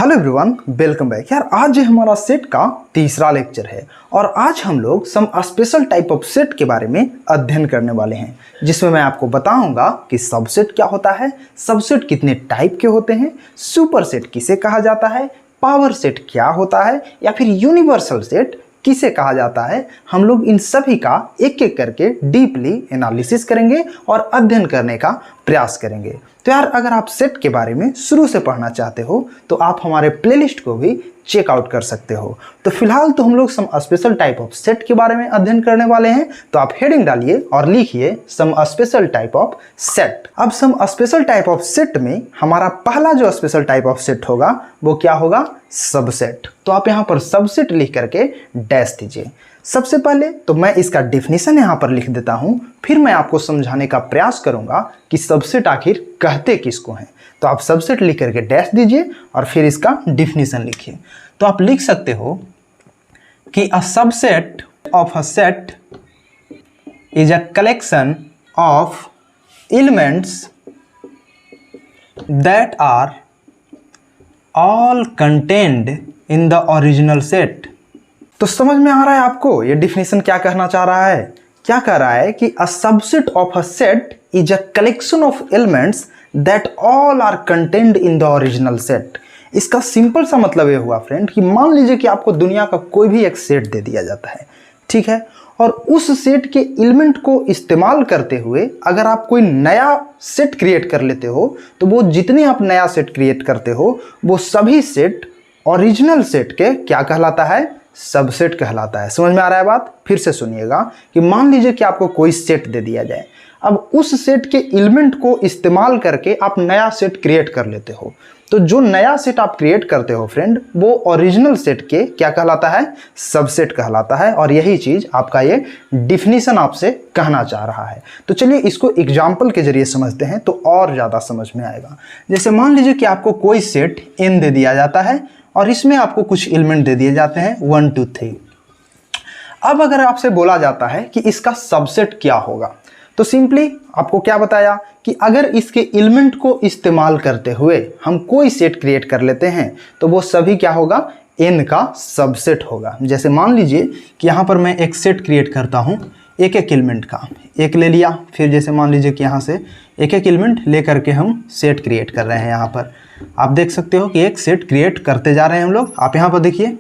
Hello everyone, welcome back. यार आज हमारा सेट का तीसरा लेक्चर है और आज हम लोग some special type of set के बारे में अध्ययन करने वाले हैं, जिसमें मैं आपको बताऊंगा कि सबसेट क्या होता है, सबसेट कितने टाइप के होते हैं, सुपर सेट किसे कहा जाता है, पावर सेट क्या होता है या फिर यूनिवर्सल सेट किसे कहा जाता है। हम लोग इन सभी का एक एक करके डीपली एनालिसिस करेंगे और अध्ययन करने का प्रयास करेंगे। तो यार अगर आप सेट के बारे में शुरू से पढ़ना चाहते हो तो आप हमारे प्लेलिस्ट को भी चेकआउट कर सकते हो। तो फिलहाल तो हम लोग some special type of set के बारे में अध्ययन करने वाले हैं, तो आप हेडिंग डालिए और लिखिए some special type of set. अब some special type of set में हमारा पहला जो स्पेशल टाइप ऑफ सेट होगा वो क्या होगा, सबसेट। तो आप यहाँ पर सबसेट लिख करके डैश दीजिए। सबसे पहले तो मैं इसका डेफिनेशन यहाँ पर लिख देता हूँ, फिर मैं आपको समझाने का प्रयास करूँगा कि सबसेट आखिर कहते किसको हैं। तो आप सबसेट लिख करके डैश दीजिए और फिर इसका डेफिनेशन लिखिए। तो आप लिख सकते हो कि a subset of a set is a collection of elements that are all contained in the original set. तो समझ में आ रहा है आपको ये डेफिनेशन क्या कहना चाह रहा है? क्या कह रहा है कि a subset of a set is a collection of elements that all are contained in the original set. इसका सिंपल सा मतलब ये हुआ फ्रेंड कि मान लीजिए कि आपको दुनिया का कोई भी एक सेट दे दिया जाता है, ठीक है, और उस सेट के एलिमेंट को इस्तेमाल करते हुए अगर आप कोई नया सेट क्रिएट कर लेते हो तो वो जितने आप नया सेट क्रिएट करते हो वो सभी सेट ओरिजिनल सेट के क्या कहलाता है, सबसेट कहलाता है। समझ में आ रहा है बात? फिर से सुनिएगा कि मान लीजिए कि आपको कोई सेट दे दिया जाए, अब उस सेट के एलिमेंट को इस्तेमाल करके आप नया सेट क्रिएट कर लेते हो, तो जो नया सेट आप क्रिएट करते हो फ्रेंड वो ओरिजिनल सेट के क्या कहलाता है, सबसेट कहलाता है। और यही चीज आपका ये डिफिनीशन आपसे कहना चाह रहा है। तो चलिए इसको एग्जाम्पल के जरिए समझते हैं तो और ज़्यादा समझ में आएगा। जैसे मान लीजिए कि आपको कोई सेट n दे दिया जाता है और इसमें आपको कुछ एलिमेंट दे दिए जाते हैं 1 2 3। अब अगर आपसे बोला जाता है कि इसका सबसेट क्या होगा, तो सिंपली आपको क्या बताया कि अगर इसके एलिमेंट को इस्तेमाल करते हुए हम कोई सेट क्रिएट कर लेते हैं तो वो सभी क्या होगा, n का सबसेट होगा। जैसे मान लीजिए कि यहाँ पर मैं एक सेट क्रिएट करता हूँ एक एक एलिमेंट का, एक ले लिया, फिर जैसे मान लीजिए कि यहाँ से एक एक एलिमेंट ले करके हम सेट क्रिएट कर रहे हैं। यहाँ पर आप देख सकते हो कि एक सेट क्रिएट करते जा रहे हैं हम लोग। आप यहाँ पर देखिए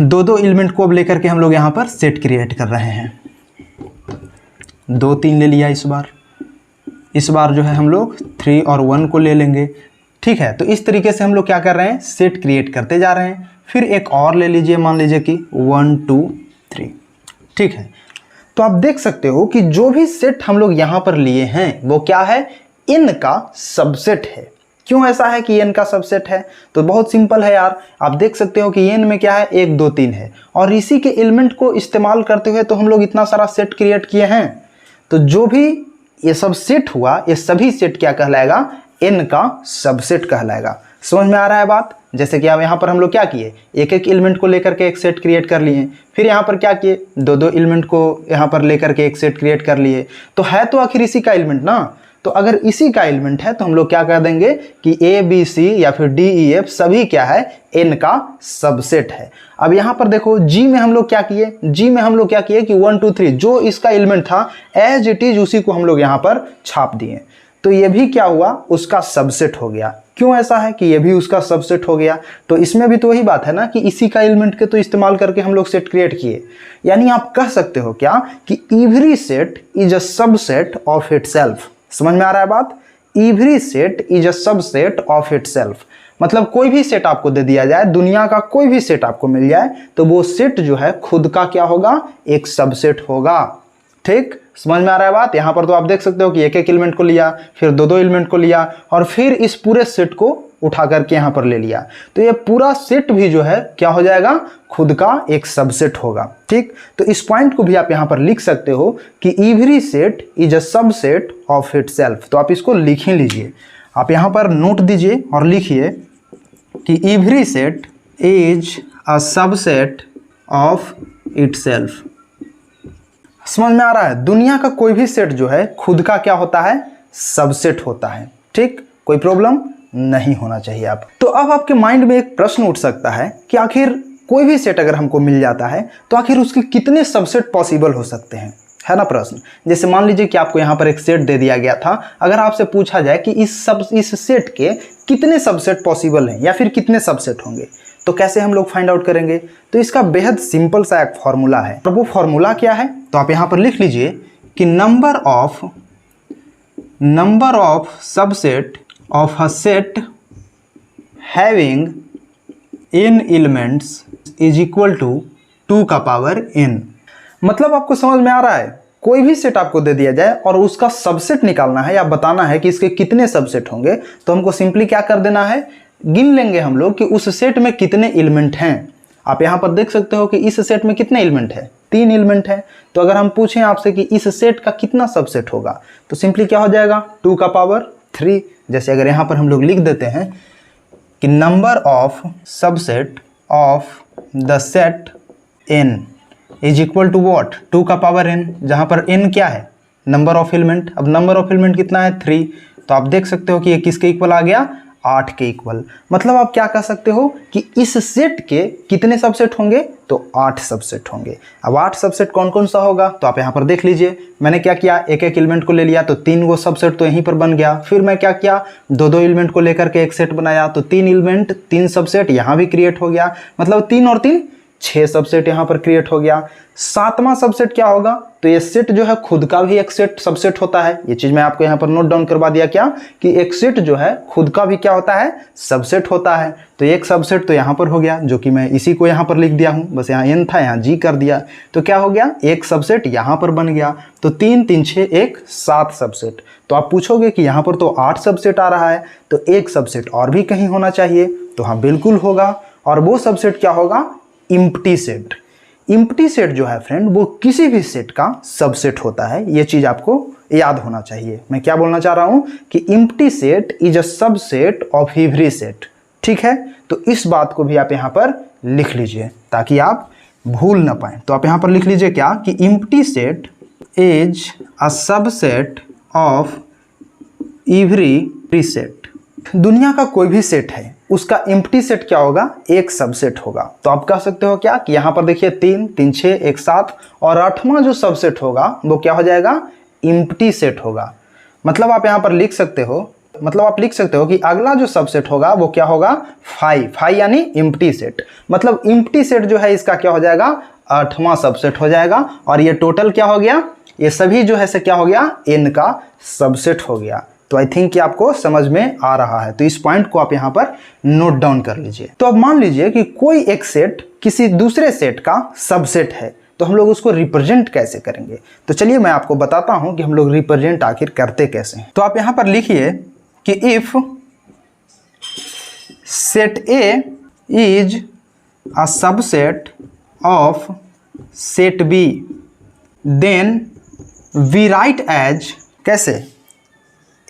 दो एलिमेंट को अब लेकर के हम लोग यहाँ पर सेट क्रिएट कर रहे हैं। 2 3 ले लिया, इस बार जो है हम लोग 3 और 1 को ले लेंगे, ठीक है। तो इस तरीके से हम लोग क्या कर रहे हैं, सेट क्रिएट करते जा रहे हैं। फिर एक और ले लीजिए, मान लीजिए कि 1 2 3, ठीक है। तो आप देख सकते हो कि जो भी सेट हम लोग यहाँ पर लिए हैं वो क्या है, n का सबसेट है। क्यों ऐसा है कि n का सबसेट है? तो बहुत सिंपल है यार, आप देख सकते हो कि n में क्या है, 1 2 3 है और इसी के एलिमेंट को इस्तेमाल करते हुए तो हम लोग इतना सारा सेट क्रिएट किए हैं। तो जो भी ये सब सेट हुआ ये सभी सेट क्या कहलाएगा, n का सबसेट कहलाएगा। समझ में आ रहा है बात? जैसे कि अब यहाँ पर हम लोग क्या किए, एक एक एलिमेंट को लेकर के एक सेट क्रिएट कर लिए, फिर यहाँ पर क्या किए, दो एलिमेंट को यहाँ पर लेकर के एक सेट क्रिएट कर लिए। तो है तो आखिर इसी का एलिमेंट ना, तो अगर इसी का एलिमेंट है तो हम लोग क्या कह देंगे कि A B C या फिर D E F सभी क्या है, n का सबसेट है। अब यहाँ पर देखो G में हम लोग क्या किए, G में हम लोग क्या किए कि 1 2 3 जो इसका एलिमेंट था एज इट इज उसी को हम लोग यहाँ पर छाप दिए। तो ये भी क्या हुआ, उसका सबसेट हो गया। क्यों ऐसा है कि ये भी उसका सबसेट हो गया? तो इसमें भी तो वही बात है ना कि इसी का एलिमेंट के तो इस्तेमाल करके हम लोग सेट क्रिएट किए। यानी आप कह सकते हो क्या कि every set is a subset of itself. समझ में आ रहा है बात? Every set is a subset of itself. मतलब कोई भी सेट आपको दे दिया जाए, दुनिया का कोई भी सेट आपको मिल जाए तो वो सेट जो है खुद का क्या होगा, एक सबसेट होगा। ठीक, समझ में आ रहा है बात? यहाँ पर तो आप देख सकते हो कि एक एक एलिमेंट को लिया, फिर दो एलिमेंट को लिया और फिर इस पूरे सेट को उठा करके यहाँ पर ले लिया। तो ये पूरा सेट भी जो है क्या हो जाएगा, खुद का एक सबसेट होगा। ठीक, तो इस पॉइंट को भी आप यहाँ पर लिख सकते हो कि every set is a subset of itself. तो आप इसको लिख ही लीजिए, आप यहाँ पर नोट दीजिए और लिखिए कि every set is a subset of itself. समझ में आ रहा है? दुनिया का कोई भी सेट जो है खुद का क्या होता है, सबसेट होता है। ठीक, कोई प्रॉब्लम नहीं होना चाहिए आप। तो अब आपके माइंड में एक प्रश्न उठ सकता है कि आखिर कोई भी सेट अगर हमको मिल जाता है तो आखिर उसके कितने सबसेट पॉसिबल हो सकते हैं, है ना प्रश्न। जैसे मान लीजिए कि आपको यहाँ पर एक सेट दे दिया गया था, अगर आपसे पूछा जाए कि इस सेट के कितने सबसेट पॉसिबल हैं या फिर कितने सबसेट होंगे, तो कैसे हम लोग फाइंड आउट करेंगे। तो इसका बेहद सिंपल सा एक फॉर्मूला है। तो वो फॉर्मूला क्या है, तो आप यहाँ पर लिख लीजिए कि number of subset of a set having n elements is equal to 2 का पावर n। मतलब आपको समझ में आ रहा है, कोई भी सेट आपको दे दिया जाए और उसका सबसेट निकालना है या बताना है कि इसके कितने सबसेट होंगे, तो हमको सिंपली क्या कर देना है, गिन लेंगे हम लोग कि उस सेट में कितने एलिमेंट हैं। आप यहाँ पर देख सकते हो कि इस सेट में कितने एलिमेंट है, 3 एलिमेंट है। तो अगर हम पूछें आपसे कि इस सेट का कितना सबसेट होगा, तो सिंपली क्या हो जाएगा, 2 का पावर 3। जैसे अगर यहाँ पर हम लोग लिख देते हैं कि number of subset of the set n is equal to what, 2 का पावर n, जहाँ पर n क्या है, नंबर ऑफ एलिमेंट। अब नंबर ऑफ एलिमेंट कितना है, 3। तो आप देख सकते हो कि ये किसके इक्वल आ गया, 8 के इक्वल। मतलब आप क्या कह सकते हो कि इस सेट के कितने सबसेट होंगे, तो 8 सबसेट होंगे। अब 8 सबसेट कौन कौन सा होगा, तो आप यहाँ पर देख लीजिए, मैंने क्या किया, एक एक एलिमेंट को ले लिया तो 3 गो सबसेट तो यहीं पर बन गया। फिर मैं क्या किया, 2 एलिमेंट को लेकर के एक सेट बनाया, तो 3 एलिमेंट 3 सबसेट यहाँ भी क्रिएट हो गया। मतलब 3 और 3 6 सबसेट यहाँ पर क्रिएट हो गया। 7वां सबसेट क्या होगा, तो ये सेट जो है खुद का भी एक सेट सबसेट होता है। ये चीज मैं आपको यहाँ पर नोट डाउन करवा दिया, क्या कि एक सेट जो है खुद का भी क्या होता है, सबसेट होता है। तो एक सबसेट तो यहाँ पर हो गया, जो कि मैं इसी को यहाँ पर लिख दिया हूँ, बस यहाँ n था यहाँ g कर दिया, तो क्या हो गया, एक सबसेट यहाँ पर बन गया। तो 3 3 6 1 7 सबसेट। तो आप पूछोगे कि यहाँ पर तो 8 सबसेट आ रहा है, तो एक सबसेट और भी कहीं होना चाहिए, तो हाँ बिल्कुल होगा। और वो सबसेट क्या होगा, इम्प्टी सेट। इम्प्टी सेट जो है फ्रेंड, वो किसी भी सेट का सबसेट होता है। ये चीज आपको याद होना चाहिए। मैं क्या बोलना चाह रहा हूं कि empty set is a subset of every set. ठीक है, तो इस बात को भी आप यहां पर लिख लीजिए ताकि आप भूल ना पाए। तो आप यहां पर लिख लीजिए क्या कि empty set is a subset of every set. दुनिया का कोई भी सेट है, उसका एम्प्टी सेट क्या होगा, एक सबसेट होगा। तो आप कह सकते हो क्या कि यहाँ पर देखिए 3 3 6 1 7, और 8वां जो सबसेट होगा वो क्या हो जाएगा, एम्प्टी सेट होगा। मतलब आप यहाँ पर लिख सकते हो, कि अगला जो सबसेट होगा वो क्या होगा, 5 यानी एम्प्टी सेट। मतलब एम्प्टी सेट जो है इसका क्या हो जाएगा, 8वां सबसेट हो जाएगा। और ये टोटल क्या हो गया, ये सभी जो है से क्या हो गया, n का सबसेट हो गया। तो आई थिंक कि आपको समझ में आ रहा है। तो इस पॉइंट को आप यहां पर नोट डाउन कर लीजिए। तो अब मान लीजिए कि कोई एक सेट किसी दूसरे सेट का सबसेट है, तो हम लोग उसको रिप्रेजेंट कैसे करेंगे। तो चलिए मैं आपको बताता हूं कि हम लोग रिप्रेजेंट आखिर करते कैसे हैं। तो आप यहां पर लिखिए कि if set A is a subset of set B, then we write as कैसे,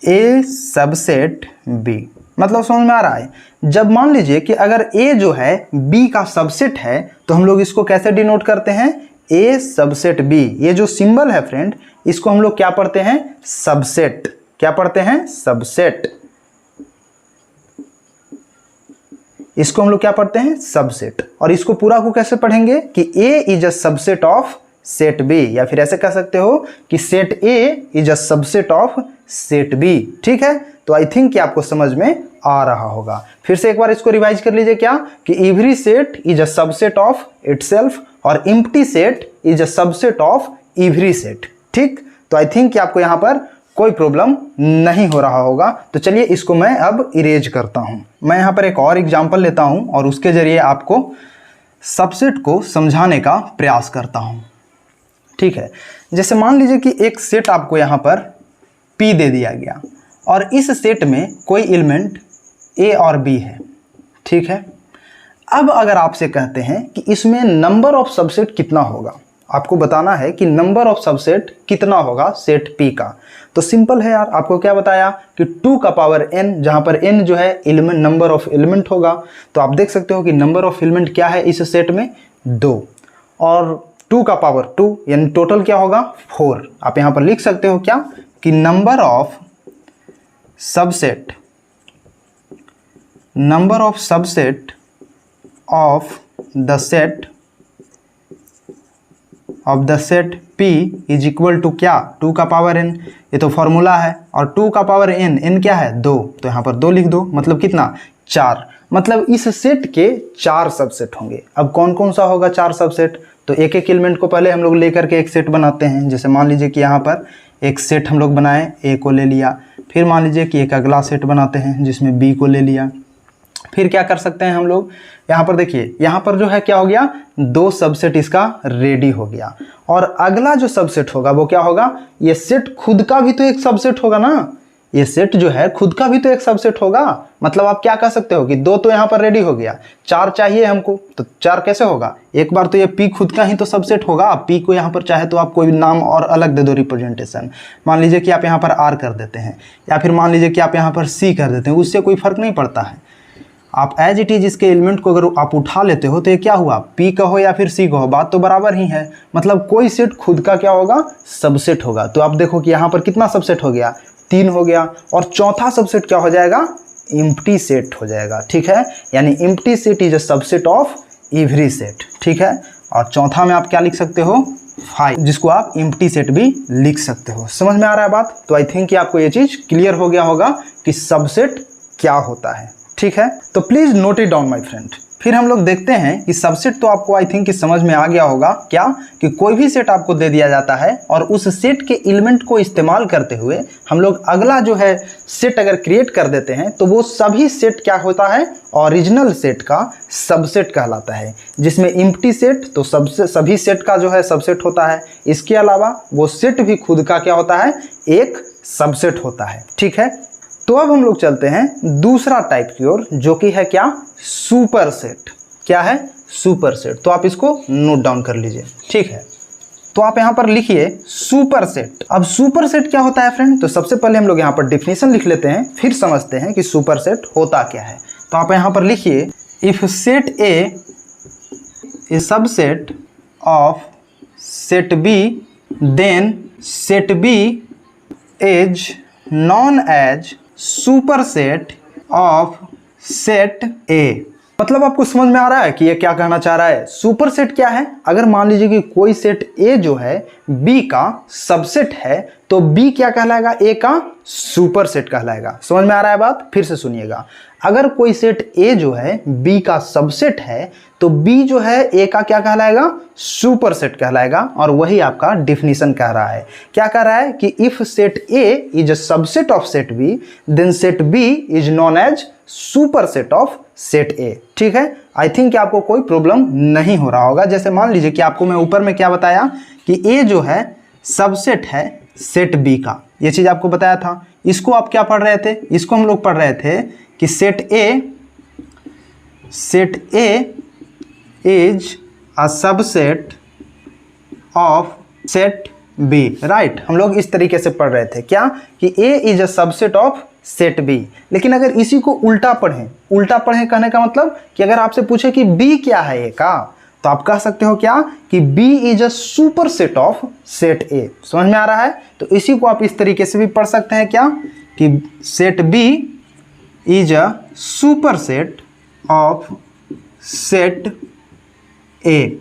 ए सबसेट बी। मतलब समझ में आ रहा है, जब मान लीजिए कि अगर ए जो है बी का सबसेट है, तो हम लोग इसको कैसे डिनोट करते हैं, ए सबसेट बी। ये जो सिंबल है फ्रेंड, इसको हम लोग क्या पढ़ते हैं, सबसेट। क्या पढ़ते हैं, सबसेट। इसको हम लोग क्या पढ़ते हैं, सबसेट। और इसको पूरा को कैसे पढ़ेंगे कि A is a subset of set B, या फिर ऐसे कह सकते हो कि set A is a subset of set B. ठीक है, तो आई थिंक कि आपको समझ में आ रहा होगा। फिर से एक बार इसको रिवाइज कर लीजिए, क्या कि every set is a subset of itself, और empty set is a subset of every set. ठीक, तो आई थिंक कि आपको यहां पर कोई प्रॉब्लम नहीं हो रहा होगा। तो चलिए इसको मैं अब इरेज करता हूं। मैं यहां पर एक और एग्जांपल लेता हूं और उसके जरिए आपको सबसेट को समझाने का प्रयास करता हूं। ठीक है, जैसे मान लीजिए कि एक सेट आपको यहाँ पर P दे दिया गया, और इस सेट में कोई एलिमेंट A और B है। ठीक है, अब अगर आपसे कहते हैं कि इसमें नंबर ऑफ सबसेट कितना होगा, आपको बताना है कि नंबर ऑफ सबसेट कितना होगा सेट P का। तो सिंपल है यार, आपको क्या बताया कि 2 का पावर n, जहाँ पर n जो है एलिमेंट, नंबर ऑफ एलिमेंट होगा। तो आप देख सकते हो कि नंबर ऑफ एलिमेंट क्या है इस सेट में, 2, और 2 का पावर 2 यानी टोटल क्या होगा, 4। आप यहां पर लिख सकते हो क्या कि number of subset number of subset of the set P is equal to क्या, 2 का पावर n, ये तो फॉर्मूला है, और 2 का पावर n क्या है 2, तो यहाँ पर 2 लिख दो, मतलब कितना 4, मतलब इस सेट के 4 सबसेट होंगे। अब कौन कौन सा होगा 4 सबसेट, तो एक एक एलिमेंट को पहले हम लोग लेकर के एक सेट बनाते हैं। जैसे मान लीजिए कि यहाँ पर एक सेट हम लोग बनाए, ए को ले लिया, फिर मान लीजिए कि एक अगला सेट बनाते हैं जिसमें बी को ले लिया, फिर क्या कर सकते हैं हम लोग, यहाँ पर देखिए यहाँ पर जो है क्या हो गया 2 सबसेट इसका रेडी हो गया, और अगला जो सबसेट होगा वो क्या होगा, ये सेट खुद का भी तो एक सबसेट होगा ना, ये सेट जो है खुद का भी तो एक सबसेट होगा। मतलब आप क्या कह सकते हो कि 2 तो यहाँ पर रेडी हो गया, 4 चाहिए हमको, तो 4 कैसे होगा, एक बार तो ये P खुद का ही तो सबसेट होगा। P को यहाँ पर चाहे तो आप कोई नाम और अलग दे दो रिप्रेजेंटेशन, मान लीजिए कि आप यहाँ पर R कर देते हैं, या फिर मान लीजिए कि आप यहाँ पर C कर देते हैं, उससे कोई फर्क नहीं पड़ता है। आप एज इट इज इसके एलिमेंट को अगर आप उठा लेते हो तो ये क्या हुआ, P का हो या फिर C का हो, बात तो बराबर ही है। मतलब कोई सेट खुद का क्या होगा, सबसेट होगा। तो आप देखो कि यहाँ पर कितना सबसेट हो गया, 3 हो गया, और चौथा सबसेट क्या हो जाएगा, एम्प्टी सेट हो जाएगा, ठीक है। यानी empty set is a subset of every set, ठीक है। और चौथा में आप क्या लिख सकते हो 5, जिसको आप एम्प्टी सेट भी लिख सकते हो। समझ में आ रहा है बात। तो आई थिंक कि आपको ये चीज क्लियर हो गया होगा कि सबसेट क्या होता है, ठीक है। तो please note it down my friend. फिर हम लोग देखते हैं कि सबसेट तो आपको आई थिंक कि समझ में आ गया होगा, क्या कि कोई भी सेट आपको दे दिया जाता है और उस सेट के एलिमेंट को इस्तेमाल करते हुए हम लोग अगला जो है सेट अगर क्रिएट कर देते हैं तो वो सभी सेट क्या होता है, ओरिजिनल सेट का सबसेट कहलाता है। जिसमें एम्प्टी सेट तो सबसे सभी सेट का जो है सबसेट होता है, इसके अलावा वो सेट भी खुद का क्या होता है, एक सबसेट होता है, ठीक है। तो अब हम लोग चलते हैं दूसरा टाइप की ओर, जो कि है क्या, सुपर सेट। क्या है, सुपर सेट। तो आप इसको नोट डाउन कर लीजिए, ठीक है। तो आप यहाँ पर लिखिए सुपर सेट। अब सुपर सेट क्या होता है फ्रेंड, तो सबसे पहले हम लोग यहाँ पर डिफिनेशन लिख लेते हैं, फिर समझते हैं कि सुपर सेट होता क्या है। तो आप यहाँ पर लिखिए, if set A is subset of set B then set B is known as superset of set A. मतलब आपको समझ में आ रहा है कि ये क्या कहना चाह रहा है। सुपरसेट क्या है, अगर मान लीजिए कि कोई सेट ए जो है बी का सबसेट है तो बी क्या कहलाएगा, ए का सुपरसेट कहलाएगा। समझ में आ रहा है बात, फिर से सुनिएगा। अगर कोई सेट ए जो है बी का सबसेट है तो बी जो है ए का क्या कहलाएगा, सुपरसेट कहलाएगा। और वही आपका डिफिनीशन कह रहा है। क्या कह रहा है कि if set A is a subset of set B then set B is known as superset of set A, ठीक है। आई थिंक कि आपको कोई प्रॉब्लम नहीं हो रहा होगा। जैसे मान लीजिए कि आपको मैं ऊपर में क्या बताया कि ए जो है सबसेट है सेट बी का, ये चीज आपको बताया था। इसको आप क्या पढ़ रहे थे, इसको हम लोग पढ़ रहे थे कि set A is a subset of set B, right. हम लोग इस तरीके से पढ़ रहे थे क्या, कि A is a subset of set B. लेकिन अगर इसी को उल्टा पढ़ें कहने का मतलब कि अगर आपसे पूछे कि बी क्या है ए का, तो आप कह सकते हो क्या कि B is a superset of set A. समझ में आ रहा है। तो इसी को आप इस तरीके से भी पढ़ सकते हैं क्या, कि set B is a superset of set A.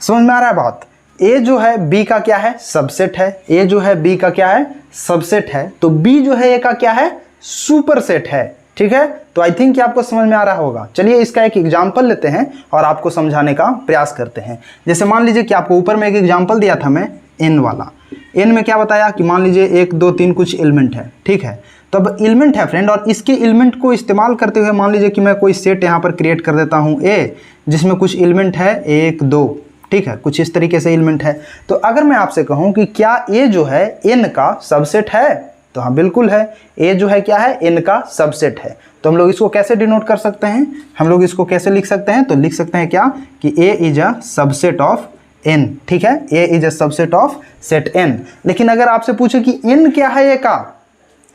समझ में आ रहा है बात। ए जो है बी का क्या है, सबसेट है। ए जो है बी का क्या है, सबसेट है। तो बी जो है ए का क्या है, सुपर सेट है, ठीक है। तो आई थिंक कि आपको समझ में आ रहा होगा। चलिए इसका एक एग्जांपल लेते हैं और आपको समझाने का प्रयास करते हैं। जैसे मान लीजिए कि आपको ऊपर में एक एग्जांपल दिया था मैं एन वाला। एन में क्या बताया कि मान लीजिए 1 2 3 कुछ एलिमेंट है, ठीक है। तो अब एलिमेंट है फ्रेंड, और इसके एलिमेंट को इस्तेमाल करते हुए मान लीजिए कि मैं कोई सेट यहाँ पर क्रिएट कर देता हूँ ए, जिसमें कुछ एलिमेंट है 1 2, ठीक है, कुछ इस तरीके से एलिमेंट है। तो अगर मैं आपसे कहूँ कि क्या ए जो है एन का सबसेट है, तो हाँ बिल्कुल है। ए जो है क्या है, एन का सबसेट है। तो हम लोग इसको कैसे डिनोट कर सकते हैं, हम लोग इसको कैसे लिख सकते हैं, तो लिख सकते हैं क्या कि A is a subset of N, ठीक है। A is a subset of set N. लेकिन अगर आपसे पूछे कि एन क्या है ए का,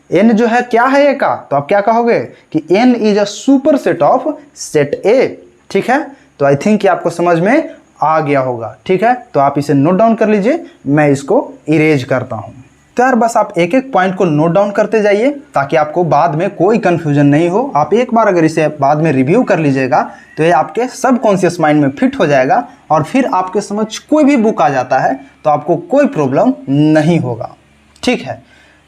एन जो है क्या है ए का, तो आप क्या कहोगे कि N is a superset of set A, ठीक है। तो आई थिंक कि आपको समझ में आ गया होगा, ठीक है। तो आप इसे नोट डाउन कर लीजिए, मैं इसको इरेज करता हूं। तो यार बस आप एक एक पॉइंट को नोट डाउन करते जाइए ताकि आपको बाद में कोई कन्फ्यूजन नहीं हो। आप एक बार अगर इसे बाद में रिव्यू कर लीजिएगा तो ये आपके सबकॉन्शियस माइंड में फिट हो जाएगा और फिर आपके समझ कोई भी बुक आ जाता है तो आपको कोई प्रॉब्लम नहीं होगा। ठीक है,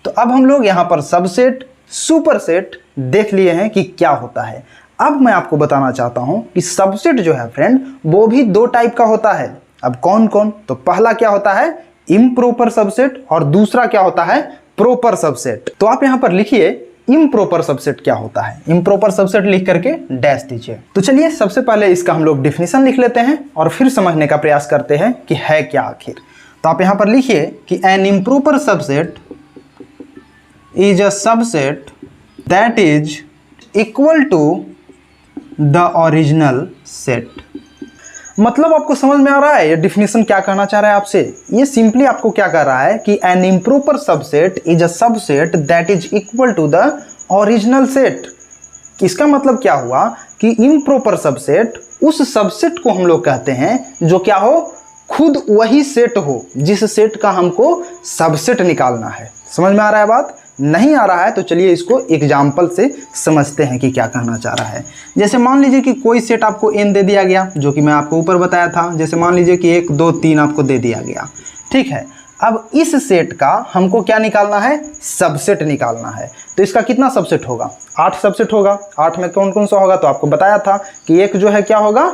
तो अब हम लोग यहाँ पर सबसेट सुपरसेट देख लिए हैं कि क्या होता है। अब मैं आपको बताना चाहता हूँ कि सबसेट जो है फ्रेंड वो भी दो टाइप का होता है। अब कौन कौन? तो पहला क्या होता है इम्प्रॉपर सबसेट और दूसरा क्या होता है प्रॉपर सबसेट। तो आप यहां पर लिखिए इम्प्रॉपर सबसेट क्या होता है। इम्प्रॉपर सबसेट लिख करके डैश दीजिए। तो चलिए सबसे पहले इसका हम लोग डिफिनेशन लिख लेते हैं और फिर समझने का प्रयास करते हैं कि है क्या आखिर। तो आप यहां पर लिखिए कि an improper subset is a subset that is equal to the original set. मतलब आपको समझ में आ रहा है ये डिफिनेशन क्या कहना चाह रहा है आपसे? ये सिंपली आपको क्या कह रहा है कि an improper subset is a subset that is equal to the original set. इसका मतलब क्या हुआ कि इम्प्रॉपर सबसेट उस सबसेट को हम लोग कहते हैं जो क्या हो खुद वही सेट हो जिस सेट का हमको सबसेट निकालना है। समझ में आ रहा है बात? नहीं आ रहा है तो चलिए इसको एग्जाम्पल से समझते हैं कि क्या कहना चाह रहा है। जैसे मान लीजिए कि कोई सेट आपको n दे दिया गया जो कि मैं आपको ऊपर बताया था। जैसे मान लीजिए कि 1 2 3 आपको दे दिया गया। ठीक है, अब इस सेट का हमको क्या निकालना है सबसेट निकालना है। तो इसका कितना सबसेट होगा 8 सबसेट होगा। 8 में कौन कौन सा होगा तो आपको बताया था कि एक जो है क्या होगा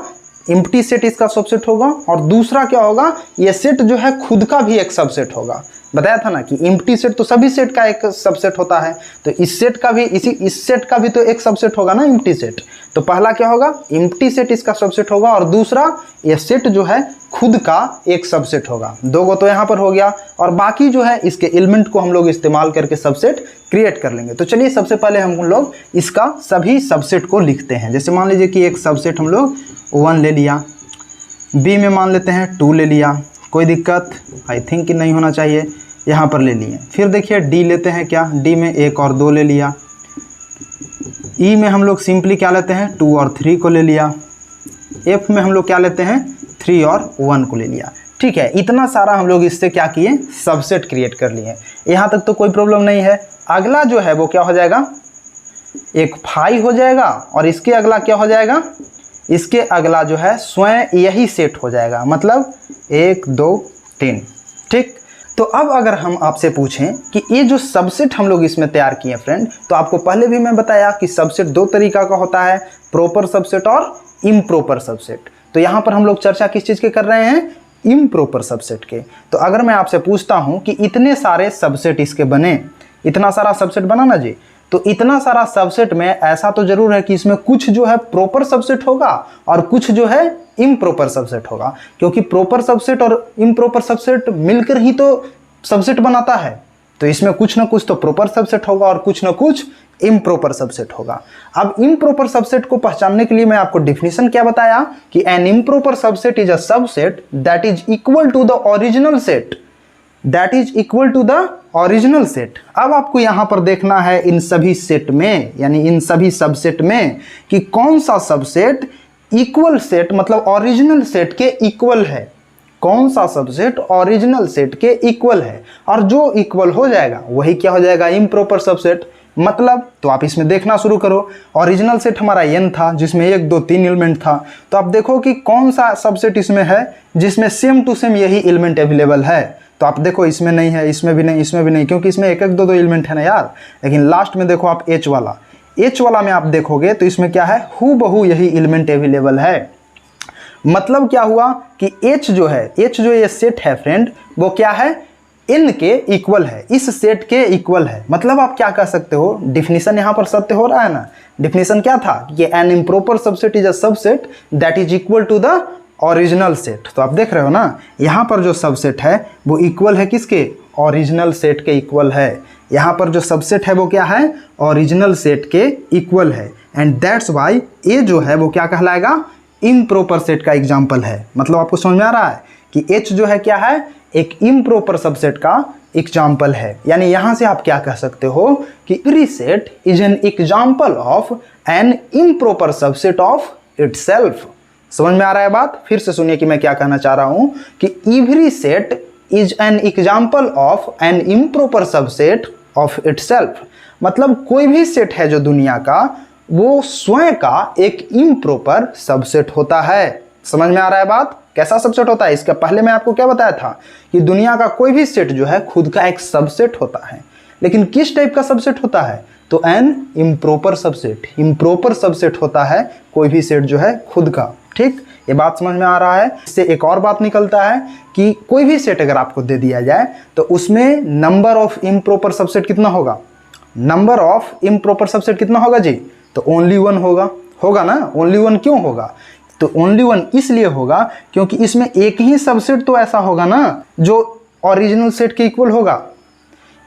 एम्प्टी सेट इसका सबसेट होगा और दूसरा क्या होगा ये सेट जो है खुद का भी एक सबसेट होगा। बताया था ना कि एम्प्टी सेट तो सभी सेट का एक सबसेट होता है तो इस सेट का भी इस सेट का भी तो एक सबसेट होगा ना एम्प्टी सेट। तो पहला क्या होगा एम्प्टी सेट इसका सबसेट होगा और दूसरा ये सेट जो है खुद का एक सबसेट होगा। दो गो तो यहाँ पर हो गया और बाकी जो है इसके एलिमेंट को हम लोग इस्तेमाल करके सबसेट क्रिएट कर लेंगे। तो चलिए सबसे पहले हम लोग इसका सभी सबसेट को लिखते हैं। जैसे मान लीजिए कि एक सबसेट हम लोग 1 ले लिया, बी में मान लेते हैं 2 ले लिया, कोई दिक्कत आई थिंक कि नहीं होना चाहिए, यहाँ पर ले लिए। फिर देखिए डी लेते हैं क्या, डी में 1 और 2 ले लिया। ई में हम लोग सिंपली क्या लेते हैं 2 और 3 को ले लिया। एफ में हम लोग क्या लेते हैं 3 और 1 को ले लिया। ठीक है, इतना सारा हम लोग इससे क्या किए सबसेट क्रिएट कर लिए। यहाँ तक तो कोई प्रॉब्लम नहीं है। अगला जो है वो क्या हो जाएगा एक 5 हो जाएगा और इसके अगला क्या हो जाएगा इसके अगला जो है स्वयं यही सेट हो जाएगा, मतलब 1 2 3। ठीक, तो अब अगर हम आपसे पूछें कि ये जो सबसेट हम लोग इसमें तैयार किए फ्रेंड, तो आपको पहले भी मैं बताया कि सबसेट दो तरीका का होता है, प्रॉपर सबसेट और इम्प्रॉपर सबसेट। तो यहाँ पर हम लोग चर्चा किस चीज़ के कर रहे हैं इम्प्रॉपर सबसेट के। तो अगर मैं आपसे पूछता हूँ कि इतने सारे सबसेट इसके बने, इतना सारा सबसेट बना ना जी, तो इतना सारा सबसेट में ऐसा तो जरूर है कि इसमें कुछ जो है प्रॉपर सबसेट होगा और कुछ जो है इम्प्रॉपर सबसेट होगा, क्योंकि प्रॉपर सबसेट और इम्प्रॉपर सबसेट मिलकर ही तो सबसेट बनाता है। तो इसमें कुछ ना कुछ तो प्रॉपर सबसेट होगा और कुछ ना कुछ इम्प्रॉपर सबसेट होगा। अब इम्प्रॉपर सबसेट को पहचानने के लिए मैं आपको डिफिनेशन क्या बताया कि an improper subset is a subset that is equal to the original set, that is equal to the original set. अब आपको यहां पर देखना है इन सभी सेट में यानी इन सभी सबसेट में कि कौन सा सबसेट इक्वल सेट मतलब ओरिजिनल सेट के इक्वल है, कौन सा सबसेट ओरिजिनल सेट के इक्वल है, और जो इक्वल हो जाएगा वही क्या हो जाएगा इम्प्रॉपर सबसेट। मतलब तो आप इसमें देखना शुरू करो, ओरिजिनल सेट हमारा n था जिसमें 1 2 3 एलिमेंट था, तो आप देखो कि कौन सा सबसेट इसमें है जिसमें सेम टू सेम यही एलिमेंट अवेलेबल है। तो आप देखो इसमें नहीं है, इसमें भी नहीं, इसमें भी नहीं, क्योंकि इसमें 1 1 2 2 एलिमेंट है ना यार। लेकिन लास्ट में देखो आप H वाला में आप देखोगे तो इसमें क्या है हूबहू यही एलिमेंट अवेलेबल है। मतलब क्या हुआ कि H जो ये सेट है फ्रेंड वो क्या है n के इक्वल है, इस सेट के इक्वल है। मतलब आप क्या कह सकते हो डिफिनीशन यहाँ पर सत्य हो रहा है ना। डिफिनीशन क्या था कि an improper subset is a subset that is equal to the original set. तो आप देख रहे हो ना यहाँ पर जो सबसेट है वो इक्वल है किसके ओरिजिनल सेट के इक्वल है। यहाँ पर जो सबसेट है वो क्या है ओरिजिनल सेट के इक्वल है एंड दैट्स वाई ये जो है वो क्या कहलाएगा इम्प्रॉपर सेट का एग्जाम्पल है। मतलब आपको समझ में आ रहा है कि H जो है क्या है एक इम्प्रॉपर सबसेट का एग्जाम्पल है। यानी यहाँ से आप क्या कह सकते हो कि every set is an example of an improper subset of itself. समझ में आ रहा है बात? फिर से सुनिए कि मैं क्या कहना चाह रहा हूँ कि every set is an example of an improper subset of itself. मतलब कोई भी सेट है जो दुनिया का, वो स्वयं का एक इम्प्रॉपर सबसेट होता है। समझ में आ रहा है बात? कैसा सबसेट होता है? इसके पहले मैं आपको क्या बताया था कि दुनिया का कोई भी सेट जो है खुद का एक सबसेट होता है, लेकिन किस टाइप का सबसेट होता है? तो an improper subset, improper subset होता है कोई भी सेट जो है खुद का। ठीक, ये बात समझ में आ रहा है? इससे एक और बात निकलता है कि कोई भी सेट अगर आपको दे दिया जाए तो उसमें नंबर ऑफ इम्प्रॉपर सबसेट कितना होगा? नंबर ऑफ इम्प्रॉपर सबसेट कितना होगा जी? तो ओनली वन होगा। होगा ना? ओनली वन क्यों होगा? तो ओनली वन इसलिए होगा क्योंकि इसमें एक ही सबसेट तो ऐसा होगा ना जो ओरिजिनल सेट के इक्वल होगा।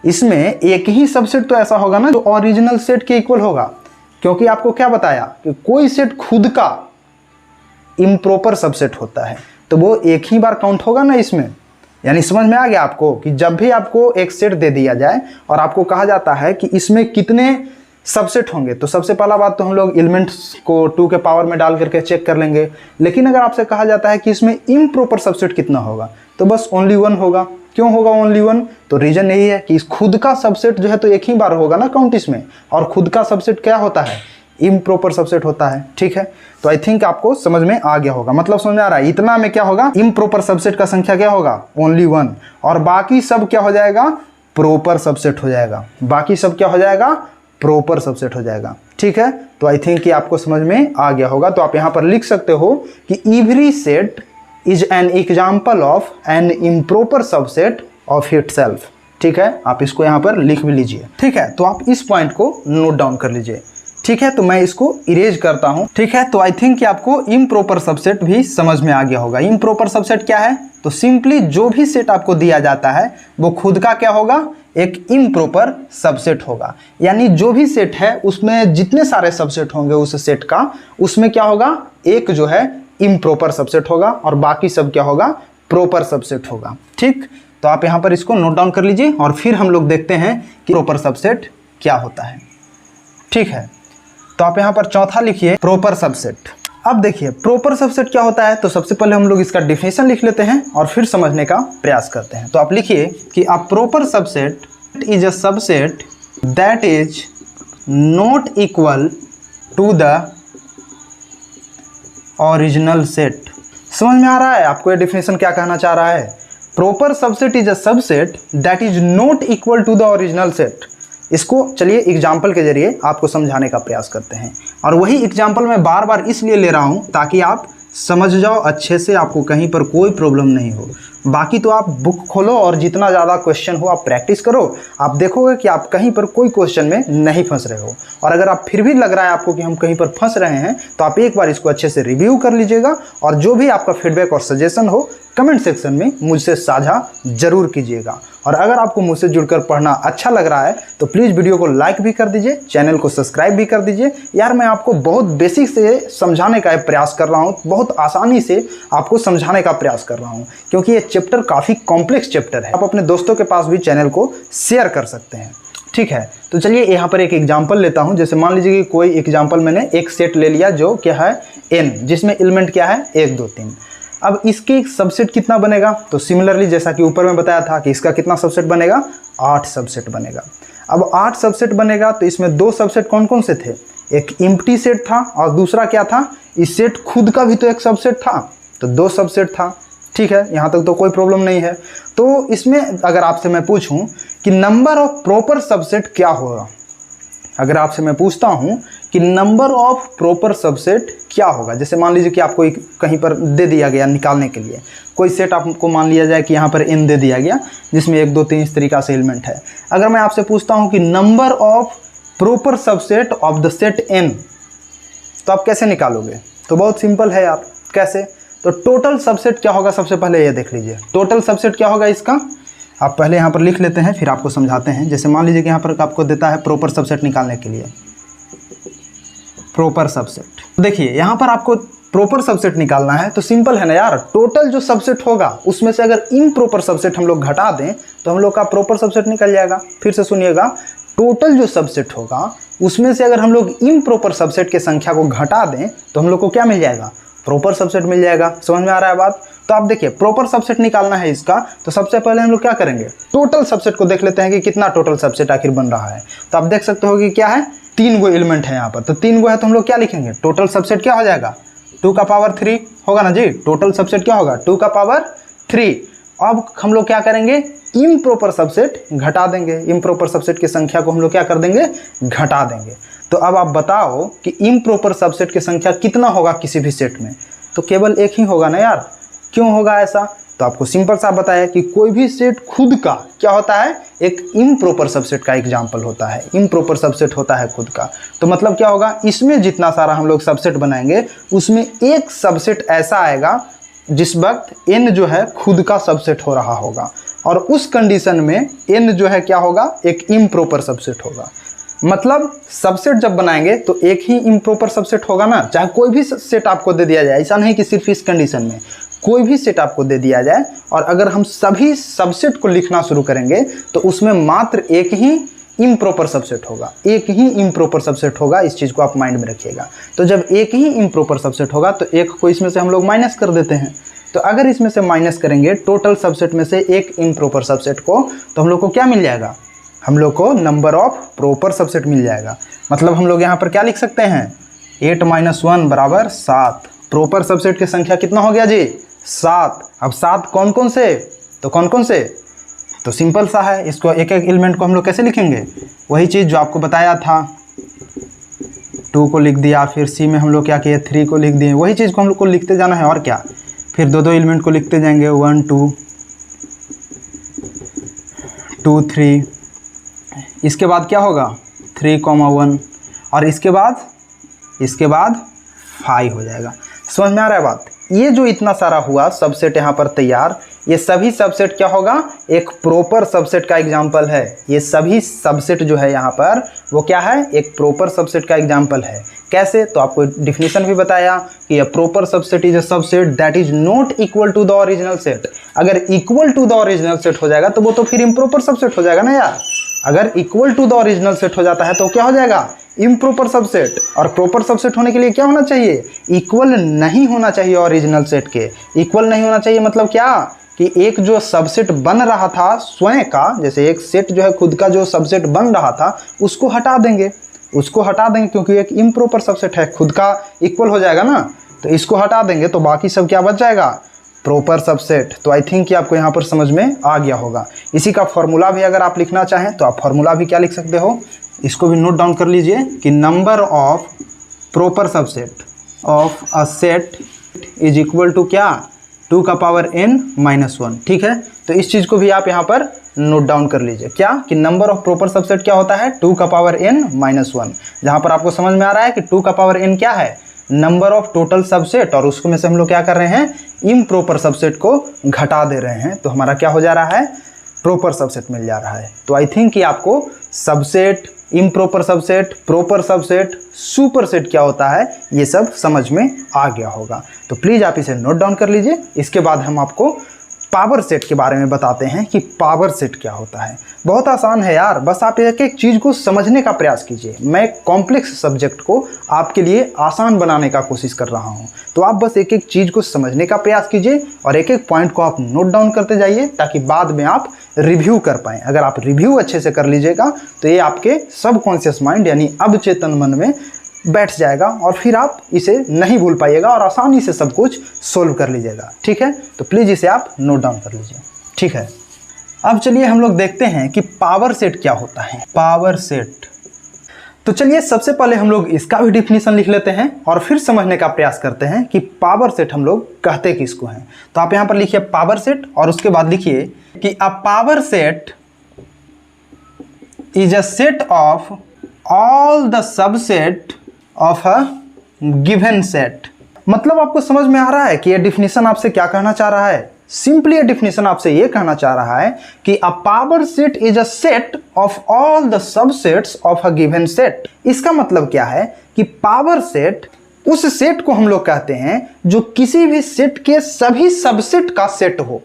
इसमें एक ही सबसेट तो ऐसा होगा ना जो ओरिजिनल सेट के इक्वल होगा। क्योंकि आपको क्या बताया कि कोई सेट खुद का इम्प्रॉपर सबसेट होता है, तो वो एक ही बार काउंट होगा ना इसमें। यानी समझ में आ गया आपको कि जब भी आपको एक सेट दे दिया जाए और आपको कहा जाता है कि इसमें कितने सबसेट होंगे, तो सबसे पहला बात तो हम लोग एलिमेंट्स को 2 के पावर में डाल करके चेक कर लेंगे। लेकिन अगर आपसे कहा जाता है कि इसमें इम्प्रॉपर सबसेट कितना होगा, तो बस ओनली वन होगा। क्यों होगा ओनली वन? तो रीजन यही है कि इस खुद का सबसेट जो है तो एक ही बार होगा ना काउंट इसमें, और खुद का सबसेट क्या होता है? इम्प्रॉपर सबसेट होता है। ठीक है, तो आई थिंक आपको समझ में आ गया होगा। मतलब समझ में आ रहा है? इतना में क्या होगा? इम्प्रॉपर सबसेट का संख्या क्या होगा? Only one. और बाकी सब क्या हो जाएगा? प्रॉपर सबसेट हो जाएगा। बाकी सब क्या हो जाएगा? प्रॉपर सबसेट हो जाएगा। ठीक है, तो आई थिंक कि आपको समझ में आ गया होगा। तो आप यहां पर लिख सकते हो कि every set is an example of an improper subset of itself. ठीक है, आप इसको यहां पर लिख भी लीजिए। ठीक है, तो आप इस पॉइंट को नोट डाउन कर लीजिए। ठीक है, तो मैं इसको इरेज करता हूं। ठीक है, तो आई थिंक कि आपको इम्प्रॉपर सबसेट भी समझ में आ गया होगा। इम्प्रॉपर सबसेट क्या है? तो सिंपली जो भी सेट आपको दिया जाता है वो खुद का क्या होगा? एक इम्प्रॉपर सबसेट होगा। यानी जो भी सेट है उसमें जितने सारे सबसेट होंगे उस सेट का, उसमें क्या होगा? एक जो है इम्प्रॉपर सबसेट होगा और बाकी सब क्या होगा? प्रॉपर सबसेट होगा। ठीक, तो आप यहां पर इसको नोट डाउन कर लीजिए और फिर हम लोग देखते हैं कि प्रॉपर सबसेट क्या होता है। ठीक है, तो आप यहां पर चौथा लिखिए प्रॉपर सबसेट। अब देखिए प्रॉपर सबसेट क्या होता है, तो सबसे पहले हम लोग इसका डिफिनेशन लिख लेते हैं और फिर समझने का प्रयास करते हैं। तो आप लिखिए कि a proper subset is a subset that is not equal to the original set. समझ में आ रहा है आपको ये डिफिनेशन क्या कहना चाह रहा है? Proper subset is a subset that is not equal to the original set. इसको चलिए एग्जाम्पल के जरिए आपको समझाने का प्रयास करते हैं। और वही एग्जाम्पल मैं बार बार इसलिए ले रहा हूँ ताकि आप समझ जाओ अच्छे से, आपको कहीं पर कोई प्रॉब्लम नहीं हो। बाकी तो आप बुक खोलो और जितना ज़्यादा क्वेश्चन हो आप प्रैक्टिस करो, आप देखोगे कि आप कहीं पर कोई क्वेश्चन में नहीं फंस रहे हो। और अगर आप फिर भी लग रहा है आपको कि हम कहीं पर फंस रहे हैं, तो आप एक बार इसको अच्छे से रिव्यू कर लीजिएगा और जो भी आपका फीडबैक और सजेशन हो कमेंट सेक्शन में मुझसे साझा जरूर कीजिएगा। और अगर आपको मुझसे जुड़कर पढ़ना अच्छा लग रहा है तो प्लीज़ वीडियो को लाइक भी कर दीजिए, चैनल को सब्सक्राइब भी कर दीजिए। यार मैं आपको बहुत बेसिक से समझाने का प्रयास कर रहा हूँ, बहुत आसानी से आपको समझाने का प्रयास कर रहा हूँ, क्योंकि ये चैप्टर काफ़ी कॉम्प्लेक्स चैप्टर है। आप अपने दोस्तों के पास भी चैनल को शेयर कर सकते हैं। ठीक है, तो चलिए यहाँ पर एक एग्जाम्पल लेता हूँ। जैसे मान लीजिए कि कोई एग्जाम्पल मैंने एक सेट ले लिया जो क्या है n, जिसमें एलिमेंट क्या है 1 2 3। अब इसके सबसेट कितना बनेगा? तो सिमिलरली जैसा कि ऊपर में बताया था कि इसका कितना सबसेट बनेगा? 8 सबसेट बनेगा। अब 8 सबसेट बनेगा तो इसमें 2 सबसेट कौन कौन से थे? एक एम्प्टी सेट था और दूसरा क्या था? इस सेट खुद का भी तो एक सबसेट था, तो 2 सबसेट था। ठीक है, यहाँ तक तो कोई प्रॉब्लम नहीं है। तो इसमें अगर आपसे मैं पूछूं कि नंबर ऑफ प्रॉपर सबसेट क्या होगा, अगर आपसे मैं पूछता हूं कि नंबर ऑफ प्रॉपर सबसेट क्या होगा, जैसे मान लीजिए कि आपको कहीं पर दे दिया गया निकालने के लिए कोई सेट, आपको मान लिया जाए कि यहाँ पर n दे दिया गया जिसमें 1 2 3 इस तरीका से एलिमेंट है। अगर मैं आपसे पूछता हूँ कि number of proper subset of the set n, तो आप कैसे निकालोगे? तो बहुत सिंपल है यार। कैसे? तो टोटल सबसेट क्या होगा, सबसे पहले ये देख लीजिए। टोटल सबसेट क्या होगा इसका, आप पहले यहाँ पर लिख लेते हैं फिर आपको समझाते हैं। जैसे मान लीजिए कि यहाँ पर आपको देता है प्रॉपर सबसेट निकालने के लिए प्रॉपर सबसेट। देखिए यहाँ पर आपको प्रॉपर सबसेट निकालना है तो सिंपल है ना यार, टोटल जो सबसेट होगा उसमें से अगर इम्प्रॉपर सबसेट हम लोग घटा दें तो हम लोग का प्रॉपर सबसेट निकल जाएगा। फिर से सुनिएगा, टोटल जो सबसेट होगा उसमें से अगर हम लोग इम्प्रॉपर सबसेट के संख्या को घटा दें तो हम लोग को क्या मिल जाएगा? प्रॉपर सबसेट मिल जाएगा। समझ में आ रहा है बात? तो आप देखिए प्रॉपर सबसेट निकालना है इसका, तो सबसे पहले हम लोग क्या करेंगे, टोटल सबसेट को देख लेते हैं कि कितना टोटल सबसेट आखिर बन रहा है। तो आप देख सकते हो कि क्या है, 3 गो एलिमेंट है यहाँ पर, तो 3 गो है तो हम लोग क्या लिखेंगे, टोटल सबसेट क्या हो जाएगा, 2 का पावर 3 होगा ना जी। टोटल सबसेट क्या होगा, 2 का पावर 3। अब हम लोग क्या करेंगे, इम्प्रॉपर सबसेट घटा देंगे, इम्प्रॉपर सबसेट की संख्या को हम लोग क्या कर देंगे, घटा देंगे। तो अब आप बताओ कि इम्प्रॉपर सबसेट की संख्या कितना होगा किसी भी सेट में, तो केवल एक ही होगा ना यार। क्यों होगा ऐसा, तो आपको सिंपल सा बताया कि कोई भी सेट खुद का क्या होता है, एक इम्प्रॉपर सबसेट का एग्जाम्पल होता है, इम्प्रॉपर सबसेट होता है खुद का। तो मतलब क्या होगा, इसमें जितना सारा हम लोग सबसेट बनाएंगे उसमें एक सबसेट ऐसा आएगा जिस वक्त n जो है खुद का सबसेट हो रहा होगा, और उस कंडीशन में n जो है क्या होगा, एक इम्प्रॉपर सबसेट होगा। मतलब सबसेट जब बनाएंगे तो एक ही इम्प्रॉपर सबसेट होगा ना, चाहे कोई भी सेट आपको दे दिया जाए, ऐसा नहीं कि सिर्फ इस कंडीशन में, कोई भी सेट आपको दे दिया जाए और अगर हम सभी सबसेट को लिखना शुरू करेंगे तो उसमें मात्र एक ही इम्प्रॉपर सबसेट होगा, एक ही इम्प्रॉपर सबसेट होगा। इस चीज़ को आप माइंड में रखिएगा। तो जब एक ही इम्प्रॉपर सबसेट होगा तो एक को इसमें से हम लोग माइनस कर देते हैं। तो अगर इसमें से माइनस करेंगे टोटल सबसेट में से एक इम्प्रॉपर सबसेट को, तो हम लोग को क्या मिल जाएगा, हम लोग को नंबर ऑफ प्रॉपर सबसेट मिल जाएगा। मतलब हम लोग यहाँ पर क्या लिख सकते हैं, 8 - 1 बराबर 7। प्रॉपर सबसेट की संख्या कितना हो गया जी, 7। अब 7 कौन कौन से, तो कौन कौन से, तो सिंपल सा है, इसको एक एक एलिमेंट को हम लोग कैसे लिखेंगे, वही चीज़ जो आपको बताया था, 2 को लिख दिया, फिर C में हम लोग क्या किए, 3 को लिख दिए, वही चीज़ को हम लोग को लिखते जाना है और क्या, फिर दो एलिमेंट को लिखते जाएंगे, 1 2 2 3, इसके बाद क्या होगा 3, 1 और इसके बाद 5 हो जाएगा। समझ में आ रहा है बात? ये जो इतना सारा हुआ सबसेट यहाँ पर तैयार, ये सभी सबसेट क्या होगा, एक प्रॉपर सबसेट का एग्जाम्पल है। ये सभी सबसेट जो है यहाँ पर वो क्या है, एक प्रॉपर सबसेट का एग्जाम्पल है। कैसे, तो आपको डिफिनीशन भी बताया कि a proper subset is a subset that is not equal to the original set. अगर equal to the original set हो जाएगा तो वो तो फिर इम्प्रॉपर सबसेट हो जाएगा ना यार। अगर equal to the original set हो जाता है तो क्या हो जाएगा, इम्प्रॉपर सबसेट। और प्रॉपर सबसेट होने के लिए क्या होना चाहिए, इक्वल नहीं होना चाहिए ओरिजिनल सेट के। इक्वल नहीं होना चाहिए मतलब क्या, कि एक जो सबसेट बन रहा था स्वयं का, जैसे एक सेट जो है खुद का जो सबसेट बन रहा था उसको हटा देंगे, क्योंकि एक इम्प्रॉपर सबसेट है, खुद का इक्वल हो जाएगा ना, तो इसको हटा देंगे तो बाकी सब क्या बच जाएगा, प्रॉपर सबसेट। तो आई थिंक कि आपको यहाँ पर समझ में आ गया होगा। इसी का फॉर्मूला भी अगर आप लिखना चाहें तो आप फॉर्मूला भी क्या लिख सकते हो, इसको भी नोट डाउन कर लीजिए कि number of proper subset of a set is equal to क्या, 2 का पावर n - 1। ठीक है, तो इस चीज़ को भी आप यहाँ पर नोट डाउन कर लीजिए, क्या कि नंबर ऑफ प्रॉपर सबसेट क्या होता है, 2 का पावर n - 1। जहाँ पर आपको समझ में आ रहा है कि 2 का पावर n क्या है, नंबर ऑफ टोटल सबसेट, और उसको में से हम लोग क्या कर रहे हैं, इम्प्रॉपर सबसेट को घटा दे रहे हैं, तो हमारा क्या हो जा रहा है, प्रॉपर सबसेट मिल जा रहा है। तो आई थिंक कि आपको subset, improper subset, proper subset, super set क्या होता है ये सब समझ में आ गया होगा। तो प्लीज़ आप इसे नोट डाउन कर लीजिए। इसके बाद हम आपको पावर सेट के बारे में बताते हैं कि पावर सेट क्या होता है। बहुत आसान है यार, बस आप एक एक चीज़ को समझने का प्रयास कीजिए। मैं कॉम्प्लेक्स सब्जेक्ट को आपके लिए आसान बनाने का कोशिश कर रहा हूं, तो आप बस एक एक चीज़ को समझने का प्रयास कीजिए और एक एक पॉइंट को आप नोट डाउन करते जाइए, ताकि बाद में आप रिव्यू कर पाएँ। अगर आप रिव्यू अच्छे से कर लीजिएगा तो ये आपके सबकॉन्शियस माइंड यानी अवचेतन मन में बैठ जाएगा और फिर आप इसे नहीं भूल पाइएगा और आसानी से सब कुछ सोल्व कर लीजिएगा। ठीक है, तो प्लीज़ इसे आप नोट डाउन कर लीजिए। ठीक है, अब चलिए हम लोग देखते हैं कि पावर सेट क्या होता है। पावर सेट, तो चलिए सबसे पहले हम लोग इसका भी डिफिनीशन लिख लेते हैं और फिर समझने का प्रयास करते हैं कि पावर सेट हम लोग कहते किसको हैं। तो आप यहाँ पर लिखिए पावर सेट और उसके बाद लिखिए कि a power set is a set of all the subset of a given set. मतलब आपको समझ में आ रहा है कि ये डिफिनीशन आपसे क्या कहना चाह रहा है। सिंपली ये डिफिनीशन आपसे ये कहना चाह रहा है कि a power set is a set of all the subsets of a given set. इसका मतलब क्या है कि पावर सेट उस सेट को हम लोग कहते हैं जो किसी भी सेट के सभी सबसेट का सेट हो।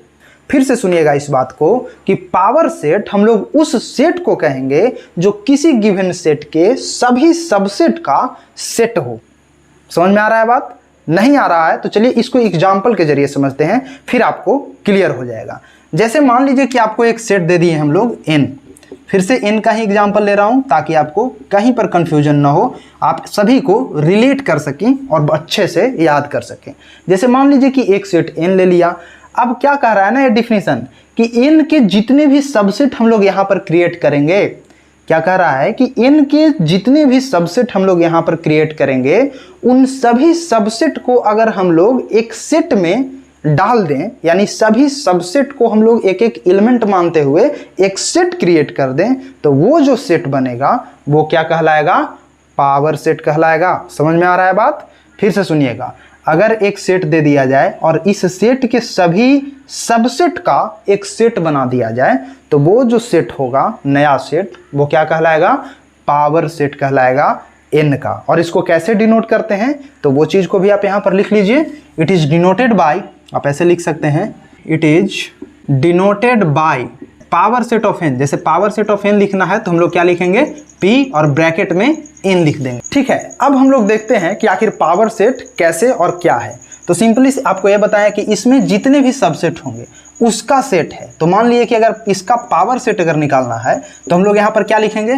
फिर से सुनिएगा इस बात को कि पावर सेट हम लोग उस सेट को कहेंगे जो किसी गिवन सेट के सभी सबसेट का सेट हो। समझ में आ रहा है बात? नहीं आ रहा है तो चलिए इसको एग्जाम्पल के जरिए समझते हैं, फिर आपको क्लियर हो जाएगा। जैसे मान लीजिए कि आपको एक सेट दे दिए हम लोग n, फिर से n का ही एग्जाम्पल ले रहा हूं ताकि आपको कहीं पर कंफ्यूजन ना हो, आप सभी को रिलेट कर सकें और अच्छे से याद कर सकें। जैसे मान लीजिए कि एक सेट n ले लिया, अब क्या कह रहा है ना ये डिफिनीशन कि n के जितने भी सबसेट हम लोग यहाँ पर क्रिएट करेंगे, क्या कह रहा है कि n के जितने भी सबसेट हम लोग यहाँ पर क्रिएट करेंगे, उन सभी सबसेट को अगर हम लोग एक सेट में डाल दें, यानी सभी सबसेट को हम लोग एक एक एलिमेंट मानते हुए एक सेट क्रिएट कर दें, तो वो जो सेट बनेगा वो क्या कहलाएगा? पावर सेट कहलाएगा। समझ में आ रहा है बात? फिर से सुनिएगा, अगर एक सेट दे दिया जाए और इस सेट के सभी सबसेट का एक सेट बना दिया जाए, तो वो जो सेट होगा नया सेट, वो क्या कहलाएगा? पावर सेट कहलाएगा n का। और इसको कैसे डिनोट करते हैं तो वो चीज़ को भी आप यहाँ पर लिख लीजिए। इट इज़ डिनोटेड बाय, आप ऐसे लिख सकते हैं, it is denoted by power set of n। जैसे पावर सेट ऑफ n लिखना है तो हम लोग क्या लिखेंगे? p और ब्रैकेट में n लिख देंगे। ठीक है, अब हम लोग देखते हैं कि आखिर पावर सेट कैसे और क्या है। तो सिंपली आपको यह बताया कि इसमें जितने भी सबसेट होंगे उसका सेट है। तो मान लीजिए कि अगर इसका पावर सेट अगर निकालना है तो हम लोग यहाँ पर क्या लिखेंगे?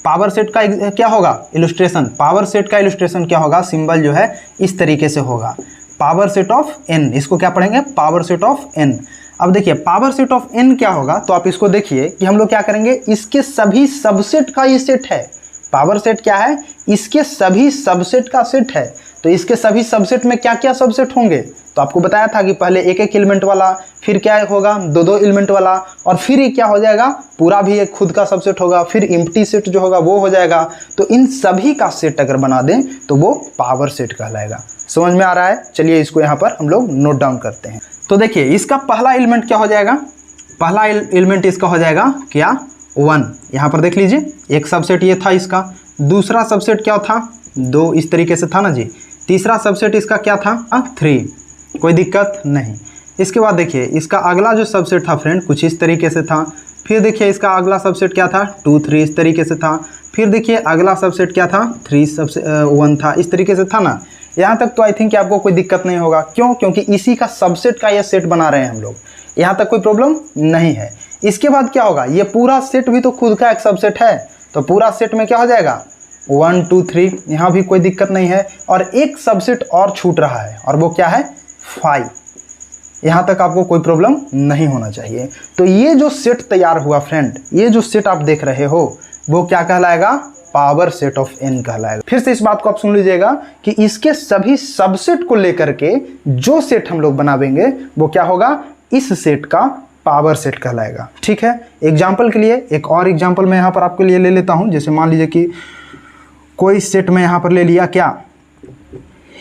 पावर सेट का क्या होगा? इलस्ट्रेशन। पावर सेट का इलस्ट्रेशन क्या होगा? सिंबल जो है इस तरीके से होगा, पावर सेट ऑफ n। इसको क्या पढ़ेंगे? Power set of n। अब देखिए पावर सेट ऑफ n क्या होगा, तो आप इसको देखिए कि हम लोग क्या करेंगे, इसके सभी सबसेट का ये सेट है। पावर सेट क्या है? इसके सभी सबसेट का सेट है। तो इसके सभी सबसेट में क्या क्या सबसेट होंगे, तो आपको बताया था कि पहले एक एक एलिमेंट वाला, फिर क्या होगा? दो दो एलिमेंट वाला, और फिर ये क्या हो जाएगा? पूरा भी एक खुद का सबसेट होगा, फिर एम्प्टी सेट जो होगा वो हो जाएगा। तो इन सभी का सेट अगर बना दें तो वो पावर सेट कहलाएगा। समझ में आ रहा है? चलिए इसको यहाँ पर हम लोग नोट डाउन करते हैं। तो देखिए इसका पहला एलिमेंट क्या हो जाएगा? पहला एलिमेंट इसका हो जाएगा क्या? 1। यहाँ पर देख लीजिए, एक सबसेट ये था इसका। दूसरा सबसेट क्या था? 2, इस तरीके से था ना जी। तीसरा सबसेट इसका क्या था? 3, कोई दिक्कत नहीं। इसके बाद देखिए इसका अगला जो सबसेट था फ्रेंड कुछ इस तरीके से था। फिर देखिए इसका अगला सबसेट क्या था? 2, 3 इस तरीके से था। फिर देखिए अगला सबसेट क्या था? 1 था, इस तरीके से था ना। यहाँ तक तो आई थिंक आपको कोई दिक्कत नहीं होगा। क्यों? क्योंकि इसी का सबसेट का ये सेट बना रहे हैं हम लोग, यहाँ तक कोई प्रॉब्लम नहीं है। इसके बाद क्या होगा? ये पूरा सेट भी तो खुद का एक सबसेट है, तो पूरा सेट में क्या हो जाएगा? 1, 2, 3, यहाँ भी कोई दिक्कत नहीं है। और एक सबसेट और छूट रहा है, और वो क्या है? 5। यहाँ तक आपको कोई प्रॉब्लम नहीं होना चाहिए। तो ये जो सेट तैयार हुआ फ्रेंड, ये जो सेट आप देख रहे हो वो क्या कहलाएगा? पावर सेट ऑफ n कहलाएगा। फिर से इस बात को आप सुन लीजिएगा कि इसके सभी सबसेट को लेकर के जो सेट हम लोग बनावेंगे वो क्या होगा? इस सेट का पावर सेट कहलाएगा। ठीक है, एग्जाम्पल के लिए एक और एग्जाम्पल मैं यहाँ पर आपके लिए ले लेता हूँ। जैसे मान लीजिए कि कोई सेट में यहाँ पर ले लिया क्या?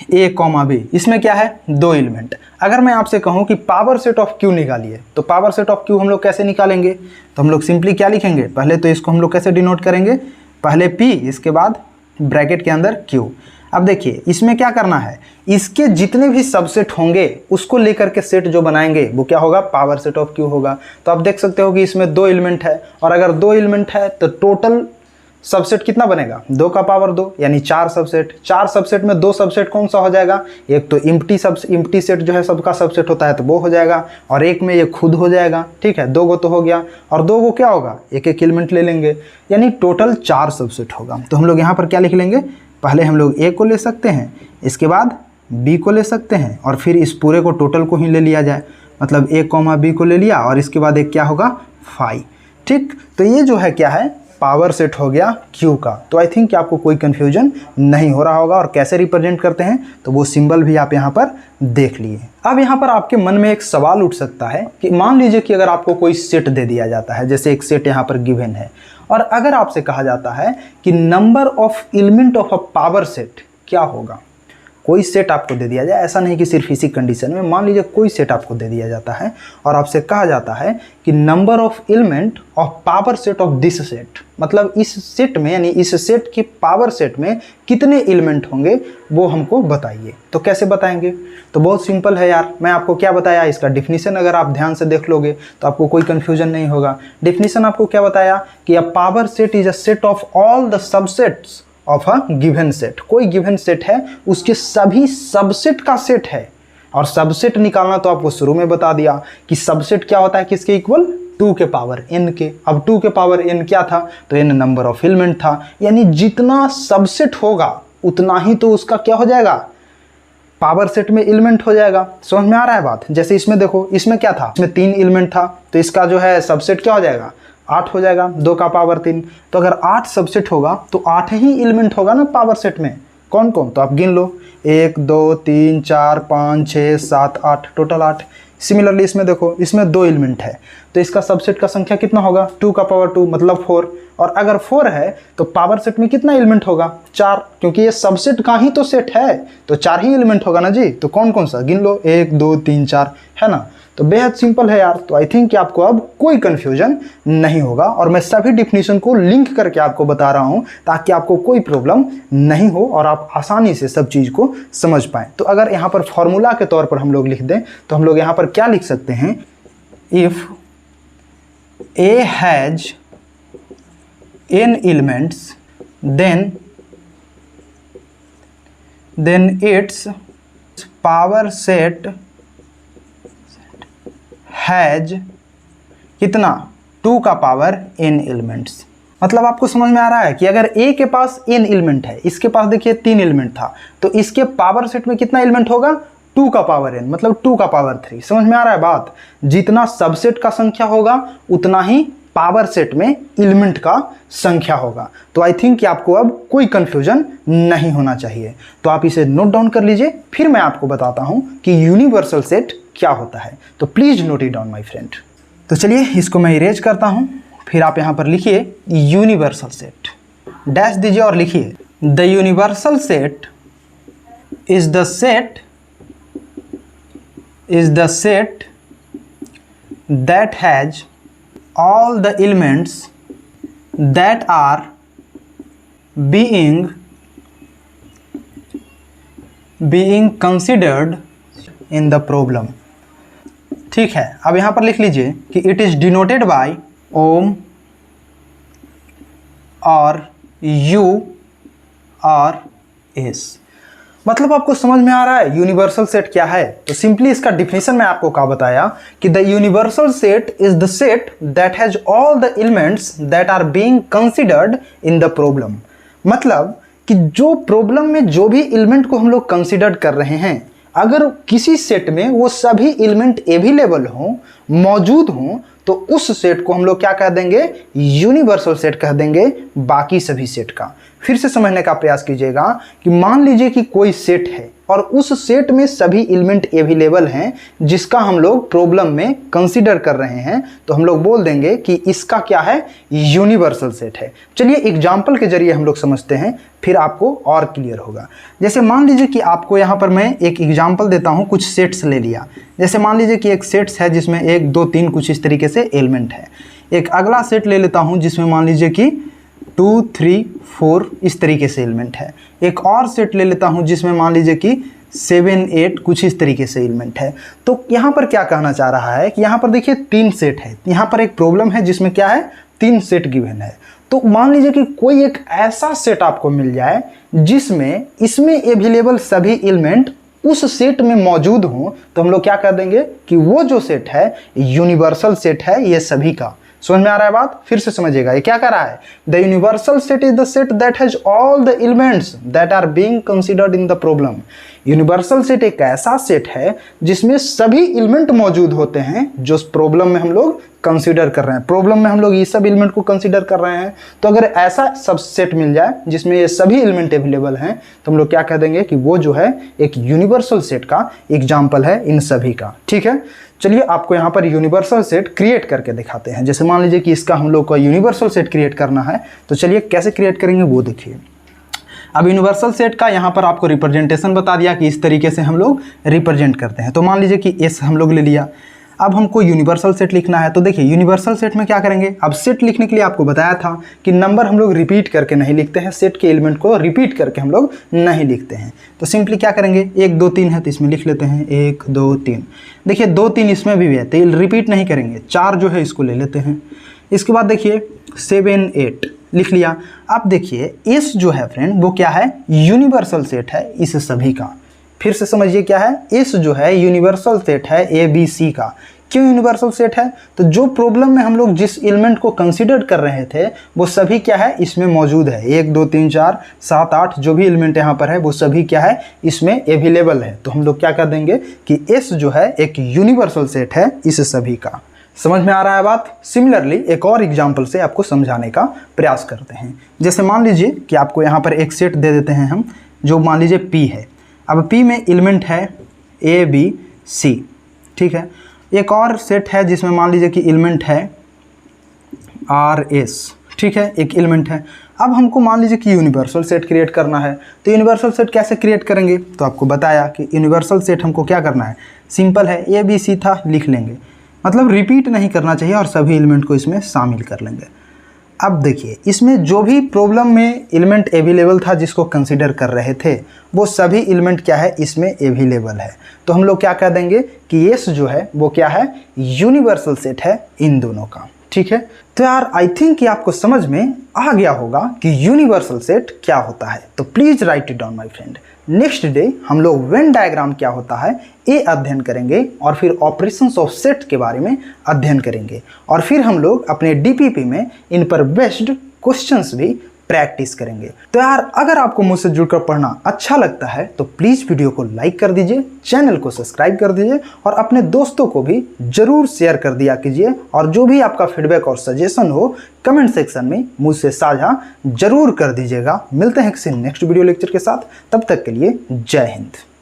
a, b। इसमें क्या है? 2 एलिमेंट। अगर मैं आपसे कहूँ कि पावर सेट ऑफ q निकालिए, तो पावर सेट ऑफ q हम लोग कैसे निकालेंगे? तो हम लोग सिंपली क्या लिखेंगे? पहले तो इसको हम लोग कैसे डिनोट करेंगे? पहले p, इसके बाद ब्रैकेट के अंदर q। अब देखिए इसमें क्या करना है, इसके जितने भी सबसेट होंगे उसको लेकर के सेट जो बनाएंगे वो क्या होगा? पावर सेट ऑफ q होगा। तो आप देख सकते हो कि इसमें 2 एलिमेंट है, और अगर 2 एलिमेंट है तो टोटल सबसेट कितना बनेगा? 2 का पावर 2, यानी 4 सबसेट। 4 सबसेट में 2 सबसेट कौन सा हो जाएगा? एक तो एम्प्टी सेट जो है सबका सबसेट होता है तो वो हो जाएगा, और एक में ये खुद हो जाएगा। ठीक है, 2 गो तो हो गया, और 2 गो क्या होगा? एक एक एलिमेंट ले लेंगे, यानी टोटल 4 सबसेट होगा। तो हम लोग यहाँ पर क्या लिख लेंगे? पहले हम लोग a को ले सकते हैं, इसके बाद b को ले सकते हैं, और फिर इस पूरे को टोटल को ही ले लिया जाए। मतलब a, b को ले लिया, और इसके बाद एक क्या होगा? 5। ठीक, तो ये जो है क्या है? पावर सेट हो गया Q का। तो आई थिंक आपको कोई कन्फ्यूजन नहीं हो रहा होगा। और कैसे रिप्रेजेंट करते हैं तो वो सिंबल भी आप यहाँ पर देख लिए। अब यहाँ पर आपके मन में एक सवाल उठ सकता है कि मान लीजिए कि अगर आपको कोई सेट दे दिया जाता है, जैसे एक सेट यहाँ पर गिवन है, और अगर आपसे कहा जाता है कि number of element of a power set क्या होगा? कोई सेट आपको दे दिया जाए, ऐसा नहीं कि सिर्फ इसी कंडीशन में, मान लीजिए कोई सेट आपको दे दिया जाता है और आपसे कहा जाता है कि number of element of power set of this set, मतलब इस सेट में, यानी इस सेट के पावर सेट में कितने एलिमेंट होंगे वो हमको बताइए। तो कैसे बताएंगे? तो बहुत सिंपल है यार, मैं आपको क्या बताया, इसका डिफिनीशन अगर आप ध्यान से देख लोगे तो आपको कोई कन्फ्यूजन नहीं होगा। डिफिनीशन आपको क्या बताया कि a power set is a set of all the subsets of a given set. कोई गिवन सेट है, उसके सभी सबसेट का सेट है। और सबसेट निकालना तो आपको शुरू में बता दिया कि सबसेट क्या होता है, किसके इक्वल, 2 के पावर n के। अब 2 के पावर n क्या था, तो n नंबर ऑफ एलिमेंट था, यानी जितना सबसेट होगा उतना ही तो उसका क्या हो जाएगा, पावर सेट में एलिमेंट हो जाएगा। समझ में आ रहा है बात। जैसे इसमें देखो, इसमें क्या था, इसमें 3 एलिमेंट था, तो इसका जो है सबसेट क्या हो जाएगा, 8 हो जाएगा, 2 का पावर 3। तो अगर 8 सबसेट होगा तो 8 ही एलिमेंट होगा ना पावर सेट में। कौन कौन, तो आप गिन लो, 1 2 3 4 5 6 7 8, टोटल 8। सिमिलरली इसमें देखो, इसमें 2 एलिमेंट है, तो इसका सबसेट का संख्या कितना होगा, 2 का पावर 2 मतलब 4। और अगर 4 है तो पावर सेट में कितना एलिमेंट होगा, 4, क्योंकि ये सबसेट का ही तो सेट है, तो 4 ही एलिमेंट होगा ना जी। तो कौन कौन सा, गिन लो, 1 2 3 4, है ना। तो बेहद सिंपल है यार। तो आई थिंक कि आपको अब कोई कंफ्यूजन नहीं होगा, और मैं सभी डिफिनीशन को लिंक करके आपको बता रहा हूं ताकि आपको कोई प्रॉब्लम नहीं हो और आप आसानी से सब चीज़ को समझ पाएँ। तो अगर यहाँ पर फॉर्मूला के तौर पर हम लोग लिख दें तो हम लोग यहाँ पर क्या लिख सकते हैं, if A has n elements then its power set has कितना, 2 का पावर n एलिमेंट्स। मतलब आपको समझ में आ रहा है कि अगर a के पास n एलिमेंट है, इसके पास देखिए 3 एलिमेंट था, तो इसके पावर सेट में कितना एलिमेंट होगा, 2 का पावर n मतलब 2 का पावर 3। समझ में आ रहा है बात। जितना सबसेट का संख्या होगा उतना ही पावर सेट में एलिमेंट का संख्या होगा। तो आई थिंक कि आपको अब कोई कंफ्यूजन नहीं होना चाहिए। तो आप इसे नोट डाउन कर लीजिए, फिर मैं आपको बताता हूं कि यूनिवर्सल सेट क्या होता है। तो please note it down my friend. तो चलिए इसको मैं इरेज करता हूं, फिर आप यहां पर लिखिए यूनिवर्सल सेट, डैश दीजिए और लिखिए the universal set is the set that has all the elements that are being considered in the problem। ठीक है, अब यहाँ पर लिख लीजिए कि इट इज डिनोटेड बाय ओम और यू और एस। मतलब आपको समझ में आ रहा है यूनिवर्सल सेट क्या है। तो सिंपली इसका डिफिनेशन मैं आपको क्या बताया कि the universal set is the set that has all the elements that are being considered in the problem. मतलब कि जो प्रॉब्लम में जो भी एलिमेंट को हम लोग कंसीडर कर रहे हैं, अगर किसी सेट में वो सभी एलिमेंट अवेलेबल हों, मौजूद हों, तो उस सेट को हम लोग क्या कह देंगे, यूनिवर्सल सेट कह देंगे बाकी सभी सेट का। फिर से समझने का प्रयास कीजिएगा कि मान लीजिए कि कोई सेट है और उस सेट में सभी एलिमेंट अवेलेबल हैं जिसका हम लोग प्रॉब्लम में कंसीडर कर रहे हैं, तो हम लोग बोल देंगे कि इसका क्या है, यूनिवर्सल सेट है। चलिए एग्जाम्पल के जरिए हम लोग समझते हैं, फिर आपको और क्लियर होगा। जैसे मान लीजिए कि आपको यहाँ पर मैं एक एग्जाम्पल देता हूँ, कुछ सेट्स ले लिया। जैसे मान लीजिए कि एक सेट्स है जिसमें 1 2 3 कुछ इस तरीके से एलिमेंट है। एक अगला सेट ले लेता हूँ जिसमें मान लीजिए कि 2 3 4 इस तरीके से एलिमेंट है। एक और सेट ले लेता हूँ जिसमें मान लीजिए कि 7 8 कुछ इस तरीके से एलिमेंट है। तो यहाँ पर क्या कहना चाह रहा है कि यहाँ पर देखिए 3 सेट है। यहाँ पर एक प्रॉब्लम है जिसमें क्या है, 3 सेट गिवन है। तो मान लीजिए कि कोई एक ऐसा सेट आपको मिल जाए जिसमें इसमें अवेलेबल सभी एलिमेंट उस सेट में मौजूद हों, तो हम लोग क्या कर देंगे कि वो जो सेट है यूनिवर्सल सेट है ये सभी का। समझ में आ रहा है बात। फिर से समझिएगा, ये क्या कर रहा है, the universal set is the set that has all the elements that are being considered in the problem. Universal set एक ऐसा सेट है जिसमें सभी एलिमेंट मौजूद होते हैं जो प्रॉब्लम में हम लोग कंसीडर कर रहे हैं। प्रॉब्लम में हम लोग ये सब एलिमेंट को कंसीडर कर रहे हैं, तो अगर ऐसा सब सेट मिल जाए जिसमें ये सभी एलिमेंट अवेलेबल हैं, तो हम लोग क्या कह देंगे कि वो जो है एक यूनिवर्सल सेट का एग्जाम्पल है इन सभी का। ठीक है, चलिए आपको यहाँ पर यूनिवर्सल सेट क्रिएट करके दिखाते हैं। जैसे मान लीजिए कि इसका हम लोग को यूनिवर्सल सेट क्रिएट करना है, तो चलिए कैसे क्रिएट करेंगे वो देखिए। अब यूनिवर्सल सेट का यहाँ पर आपको रिप्रेजेंटेशन बता दिया कि इस तरीके से हम लोग रिप्रेजेंट करते हैं। तो मान लीजिए कि एस हम लोग ले लिया। अब हमको यूनिवर्सल सेट लिखना है, तो देखिए यूनिवर्सल सेट में क्या करेंगे, अब सेट लिखने के लिए आपको बताया था कि नंबर हम लोग रिपीट करके नहीं लिखते हैं, सेट के एलिमेंट को रिपीट करके हम लोग नहीं लिखते हैं। तो सिंपली क्या करेंगे, 1 2 3 है तो इसमें लिख लेते हैं 1 2 3। देखिए 2 3 इसमें भी है तो रिपीट नहीं करेंगे, 4 जो है इसको ले लेते हैं। इसके बाद देखिए 7 8, लिख लिया। अब देखिए एस जो है फ्रेंड वो क्या है, यूनिवर्सल सेट है इस सभी का। फिर से समझिए क्या है, एस जो है यूनिवर्सल सेट है ए बी सी का। क्यों यूनिवर्सल सेट है, तो जो प्रॉब्लम में हम लोग जिस एलिमेंट को कंसीडर कर रहे थे वो सभी क्या है इसमें मौजूद है। 1 2 3 4 7 8 जो भी एलिमेंट यहाँ पर है वो सभी क्या है इसमें अवेलेबल है। तो हम लोग क्या कर देंगे कि एस जो है एक यूनिवर्सल सेट है इस सभी का। समझ में आ रहा है बात। सिमिलरली एक और एग्जाम्पल से आपको समझाने का प्रयास करते हैं। जैसे मान लीजिए कि आपको यहाँ पर एक सेट दे देते हैं हम, जो मान लीजिए पी है। अब पी में एलिमेंट है ए बी सी, ठीक है। एक और सेट है जिसमें मान लीजिए कि एलिमेंट है आर एस, ठीक है, एक एलिमेंट है। अब हमको मान लीजिए कि यूनिवर्सल सेट क्रिएट करना है। तो यूनिवर्सल सेट कैसे क्रिएट करेंगे, तो आपको बताया कि यूनिवर्सल सेट हमको क्या करना है, सिंपल है, ए बी सी था लिख लेंगे, मतलब रिपीट नहीं करना चाहिए और सभी एलिमेंट को इसमें शामिल कर लेंगे। अब देखिए इसमें जो भी प्रॉब्लम में एलिमेंट अवेलेबल था जिसको कंसीडर कर रहे थे वो सभी एलिमेंट क्या है इसमें अवेलेबल है। तो हम लोग क्या कह देंगे कि एस जो है वो क्या है यूनिवर्सल सेट है इन दोनों का, ठीक है। तो यार आई थिंक कि आपको समझ में आ गया होगा कि यूनिवर्सल सेट क्या होता है। तो please right it down my friend. Next day हम लोग वेन डायग्राम क्या होता है ये अध्ययन करेंगे और फिर ऑपरेशंस ऑफ सेट के बारे में अध्ययन करेंगे और फिर हम लोग अपने डीपीपी में इन पर बेस्ड क्वेश्चंस भी प्रैक्टिस करेंगे। तो यार अगर आपको मुझसे जुड़कर पढ़ना अच्छा लगता है तो प्लीज़ वीडियो को लाइक कर दीजिए, चैनल को सब्सक्राइब कर दीजिए और अपने दोस्तों को भी जरूर शेयर कर दिया कीजिए। और जो भी आपका फीडबैक और सजेशन हो कमेंट सेक्शन में मुझसे साझा जरूर कर दीजिएगा। मिलते हैं किसी नेक्स्ट वीडियो लेक्चर के साथ, तब तक के लिए जय हिंद।